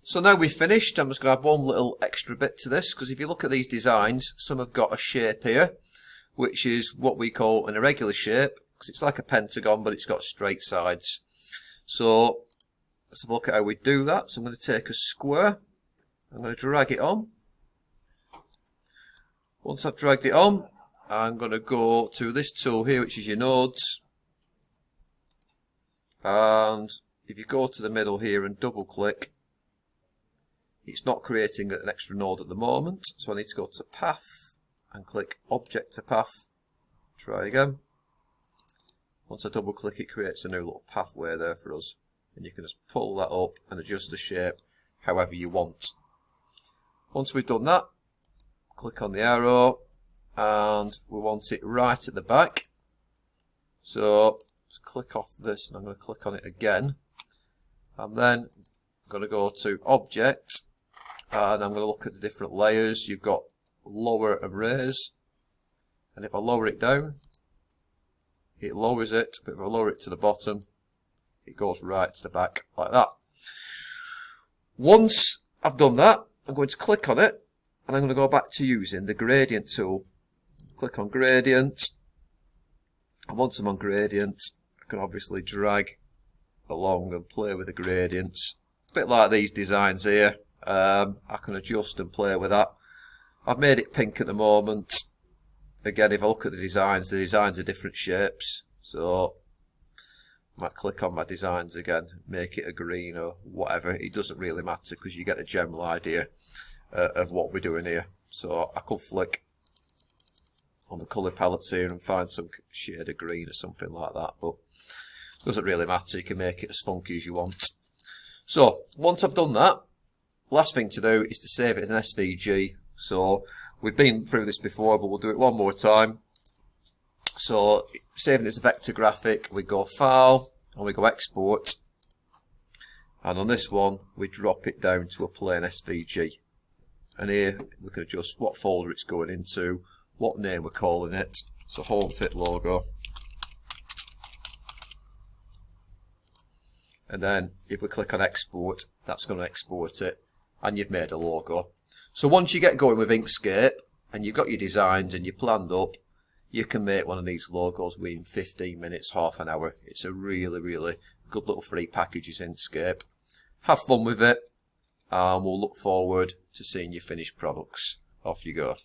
So now we've finished, I'm just going to add one little extra bit to this, because if you look at these designs, some have got a shape here, which is what we call an irregular shape, because it's like a pentagon, but it's got straight sides. So let's have a look at how we do that. So I'm going to take a square, I'm going to drag it on. Once I've dragged it on, I'm going to go to this tool here, which is your nodes. And if you go to the middle here and double click, it's not creating an extra node at the moment. So I need to go to path and click object to path. Try again. Once I double click, it creates a new little pathway there for us. And you can just pull that up and adjust the shape however you want. Once we've done that, click on the arrow and we want it right at the back. So just click off this and I'm going to click on it again. And then I'm going to go to object and I'm going to look at the different layers. You've got lower and raise. And if I lower it down, it lowers it, but if I lower it to the bottom, it goes right to the back like that. Once I've done that, I'm going to click on it and I'm going to go back to using the gradient tool. Click on gradient, and once I'm on gradient, I can obviously drag along and play with the gradients. A bit like these designs here, I can adjust and play with that. I've made it pink at the moment. Again, if I look at the designs are different shapes, so I might click on my designs again, make it a green or whatever. It doesn't really matter because you get a general idea of what we're doing here. So I could flick on the colour palettes here and find some shade of green or something like that, but it doesn't really matter. You can make it as funky as you want. So once I've done that, last thing to do is to save it as an SVG. So we've been through this before, but we'll do it one more time. So saving it as a vector graphic, we go File and we go Export, and on this one we drop it down to a plain SVG, and here we can adjust what folder it's going into, what name we're calling it. So Home Fit logo, and then if we click on Export, that's going to export it and you've made a logo. So once you get going with Inkscape and you've got your designs and you're planned up, you can make one of these logos within 15 minutes, half an hour. It's a really, really good little free package, is Inkscape. Have fun with it, and we'll look forward to seeing your finished products. Off you go.